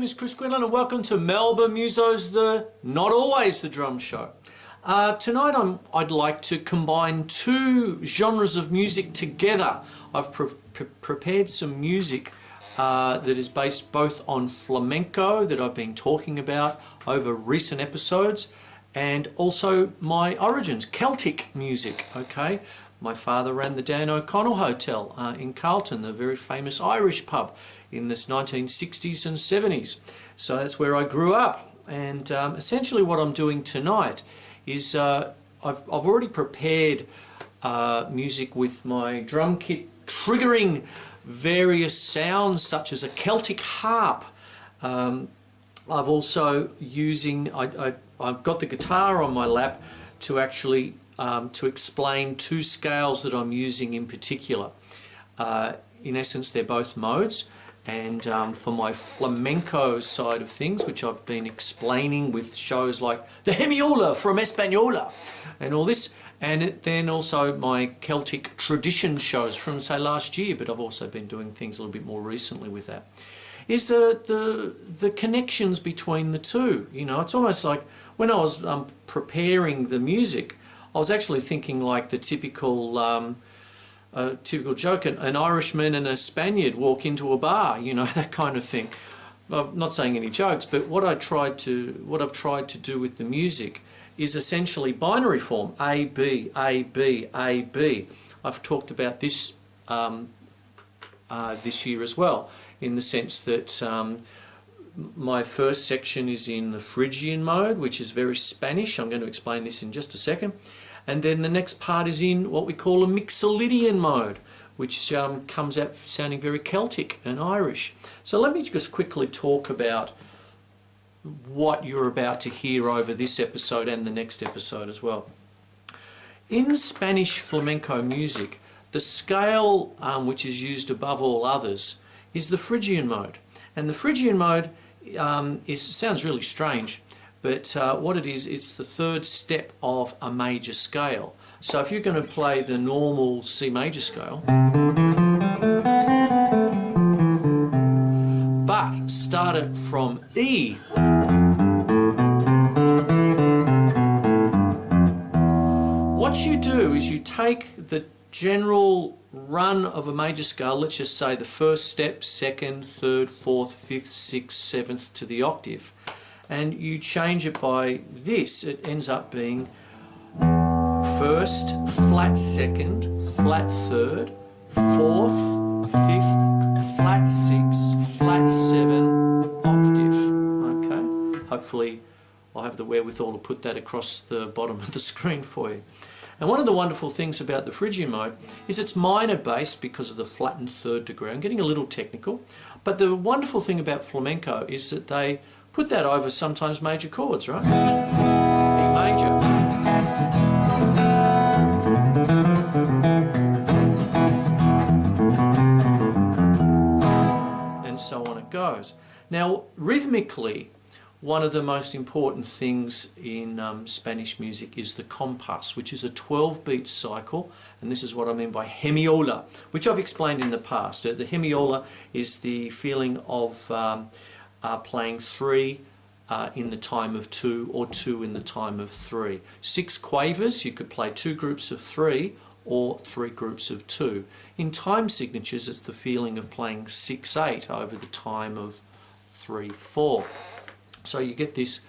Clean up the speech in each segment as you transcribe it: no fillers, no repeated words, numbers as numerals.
name is Quinlan and welcome to Melbourne Musos, the Not Always the Drum Show. Tonight I'd like to combine two genres of music together. I've prepared some music that is based both on flamenco that I've been talking about over recent episodes, and also my origins, Celtic music. Okay, my father ran the Dan O'Connell Hotel in Carlton, the very famous Irish pub in the 1960s and 70s. So that's where I grew up, and essentially what I'm doing tonight is I've already prepared music with my drum kit triggering various sounds such as a Celtic harp. I've also I've got the guitar on my lap to actually to explain two scales that I'm using in particular. In essence, they're both modes, and for my flamenco side of things, which I've been explaining with shows like the Hemiola from Española and all this, and then also my Celtic tradition shows from, say, last year, but I've also been doing things a little bit more recently with that, is the connections between the two. You know, it's almost like when I was preparing the music, I was actually thinking like the typical joke, an Irishman and a Spaniard walk into a bar, you know, that kind of thing. I'm not saying any jokes, but what I've tried to do with the music is essentially binary form, A, B, A, B, A, B. I've talked about this this year as well, in the sense that my first section is in the Phrygian mode, which is very Spanish. I'm going to explain this in just a second. And then the next part is in what we call a Mixolydian mode, which comes out sounding very Celtic and Irish. So let me just quickly talk about what you're about to hear over this episode and the next episode as well. In Spanish flamenco music, the scale which is used above all others is the Phrygian mode. And the Phrygian mode sounds really strange, but what it is, it's the third step of a major scale. So if you're going to play the normal C major scale, but start it from E, what you do is you take the general run of a major scale, let's just say the first step, second, third, fourth, fifth, sixth, seventh to the octave, and you change it by this. It ends up being first, flat second, flat third, fourth, fifth, flat six, flat seven, octave. Okay, hopefully I'll have the wherewithal to put that across the bottom of the screen for you. And one of the wonderful things about the Phrygian mode is it's minor bass because of the flattened third degree. I'm getting a little technical, but the wonderful thing about flamenco is that they put that over sometimes major chords, right? E major. And so on it goes. Now, rhythmically, one of the most important things in Spanish music is the compás, which is a 12-beat cycle, and this is what I mean by hemiola, which I've explained in the past. The hemiola is the feeling of playing 3 in the time of 2, or 2 in the time of 3. 6 quavers, you could play 2 groups of 3 or 3 groups of 2. In time signatures, it's the feeling of playing 6/8 over the time of 3/4. So you get this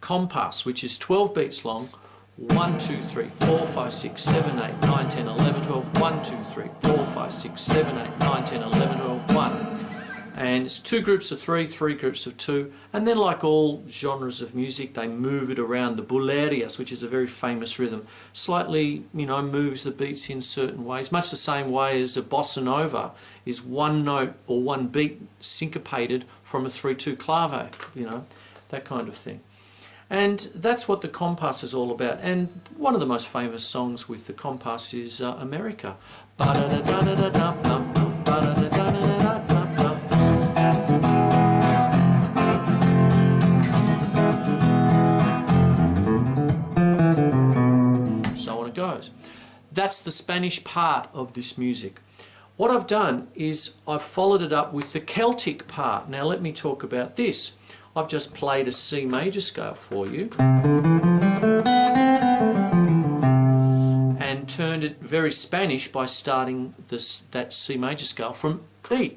compás, which is 12 beats long. 1, 2, 3, 4, 5, 6, 7, 8, 9, 10, 11, 12. 1, 2, 3, 4, 5, 6, 7, 8, 9, 10, 11, 12, 1. And it's 2 groups of 3, 3 groups of 2. And then, like all genres of music, they move it around. The bulerías, which is a very famous rhythm, slightly, you know, moves the beats in certain ways, much the same way as a bossa nova is one note or one beat syncopated from a 3/2 clave, you know, that kind of thing. And that's what the compás is all about. And one of the most famous songs with the compás is America. So on it goes. That's the Spanish part of this music. what I've done is I've followed it up with the Celtic part. Now let me talk about this. I've just played a C major scale for you and turned it very Spanish by starting that C major scale from E.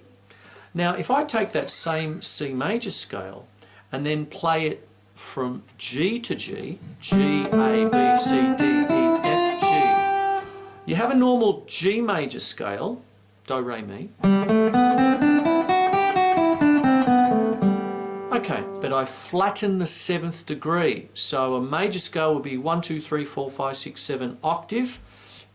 Now if I take that same C major scale and then play it from G to G, G, A, B, C, D, E, F, G, you have a normal G major scale, Do, Re, Mi. Okay, but I flatten the 7th degree. So a major scale would be 1, 2, 3, 4, 5, 6, 7 octave.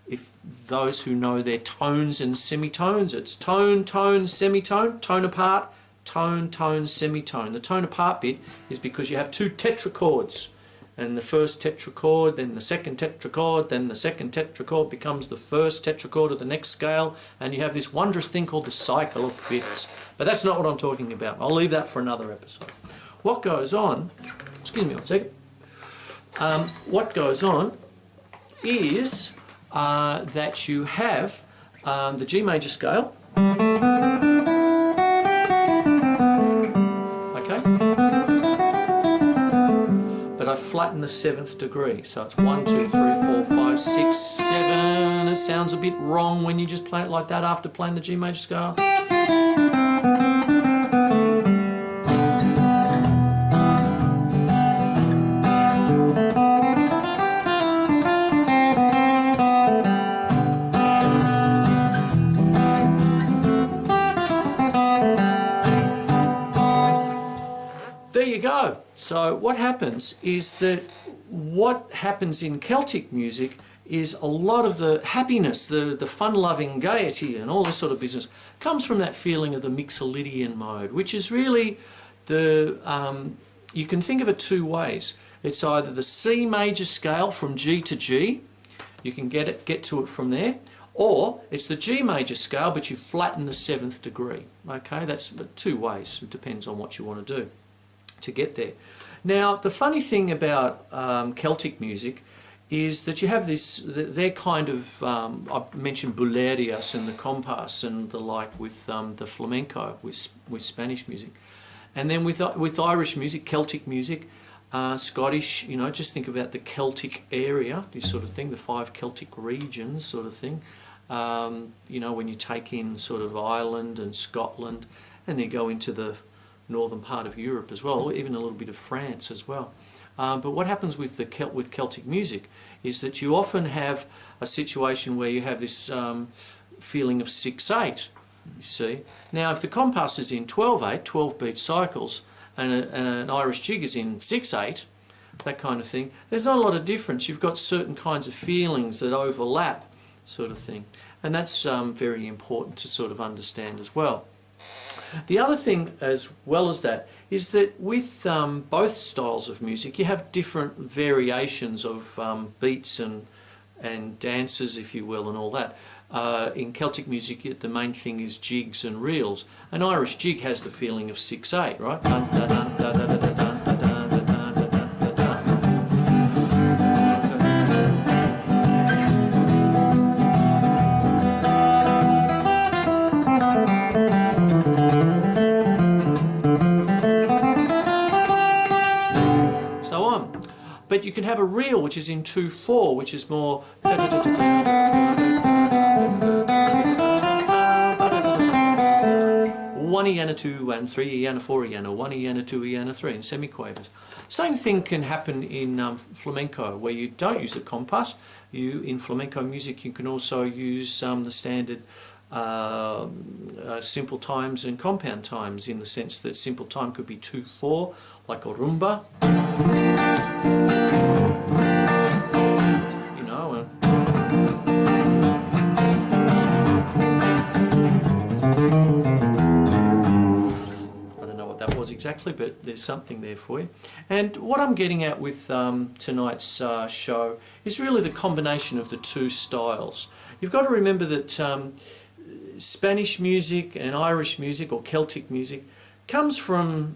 If those who know their tones and semitones, it's tone, tone, semitone, tone apart, tone, tone, semitone. The tone apart bit is because you have 2 tetrachords. And the first tetrachord, then the second tetrachord, then the second tetrachord becomes the first tetrachord of the next scale, and you have this wondrous thing called the cycle of fifths. But that's not what I'm talking about. I'll leave that for another episode. What goes on, excuse me one second, what goes on is that you have the G major scale, okay? But I flatten the 7th degree, so it's 1, 2, 3, 4, 5, 6, 7. It sounds a bit wrong when you just play it like that after playing the G major scale. There you go. So what happens is that what happens in Celtic music is a lot of the happiness, the fun-loving gaiety and all this sort of business comes from that feeling of the Mixolydian mode, which is really the, you can think of it 2 ways. It's either the C major scale from G to G, you can get to it from there, or it's the G major scale but you flatten the 7th degree. Okay, that's 2 ways. It depends on what you want to do to get there. Now the funny thing about Celtic music is that you have this, they're kind of, I mentioned boulerias and the compas and the like with the flamenco, with Spanish music. And then with Irish music, Celtic music, Scottish, you know, just think about the Celtic area, this sort of thing, the 5 Celtic regions sort of thing. You know, when you take in sort of Ireland and Scotland and then go into the northern part of Europe as well, even a little bit of France as well. But what happens with with Celtic music is that you often have a situation where you have this feeling of 6/8. You see, now if the compass is in 12/8, 12-beat cycles, and an Irish jig is in 6/8, that kind of thing, there's not a lot of difference. You've got certain kinds of feelings that overlap, sort of thing, and that's very important to sort of understand as well. The other thing as well as that is that with both styles of music you have different variations of beats and dances, if you will, and all that. In Celtic music the main thing is jigs and reels. An Irish jig has the feeling of 6/8, right? Dun, dun, dun, dun, dun, dun, dun, dun. But you can have a reel which is in 2/4, which is more 1 and a 2 and 3 and a 4 and a 1 and a 2 and a 3 and semiquavers. Same thing can happen in flamenco, where you don't use the compass. In flamenco music you can also use the standard simple times and compound times, in the sense that simple time could be 2/4, like a rumba. You know, I don't know what that was exactly, but there's something there for you. And what I'm getting at with tonight's show is really the combination of the 2 styles. You've got to remember that Spanish music and Irish music, or Celtic music, comes from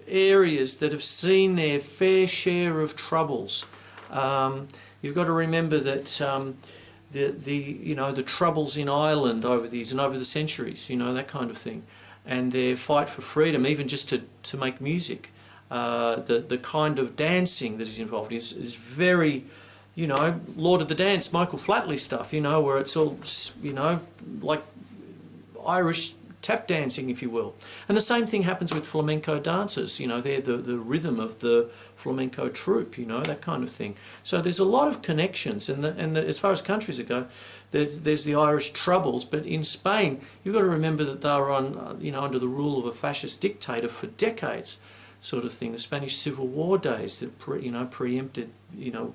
areas that have seen their fair share of troubles. You've got to remember that the troubles in Ireland over these and over the centuries, that kind of thing, and their fight for freedom, even just to make music. The kind of dancing that is involved is very, Lord of the Dance, Michael Flatley stuff, where it's all, like Irish tap dancing, if you will. And the same thing happens with flamenco dancers, they're the rhythm of the flamenco troupe, that kind of thing. So there's a lot of connections, and as far as countries go, there's the Irish Troubles, but in Spain, you've got to remember that they were on, under the rule of a fascist dictator for decades, sort of thing. The Spanish Civil War days that preempted,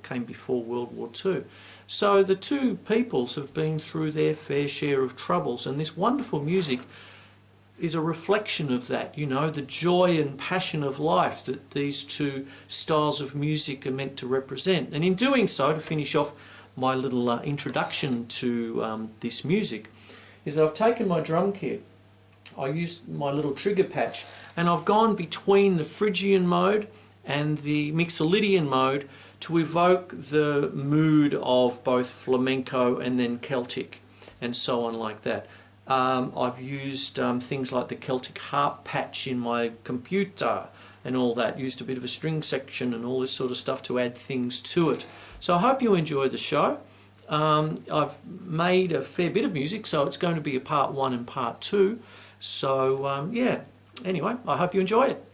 came before World War II. So the two peoples have been through their fair share of troubles, and this wonderful music is a reflection of that, the joy and passion of life that these two styles of music are meant to represent. And in doing so, to finish off my little introduction to this music, is that I've taken my drum kit, I used my little trigger patch, and I've gone between the Phrygian mode and the Mixolydian mode to evoke the mood of both flamenco and then Celtic and so on like that. I've used things like the Celtic Harp patch in my computer and all that, used a bit of a string section and all this sort of stuff to add things to it. So I hope you enjoy the show. I've made a fair bit of music, so it's going to be a part 1 and part 2. So yeah, anyway, I hope you enjoy it.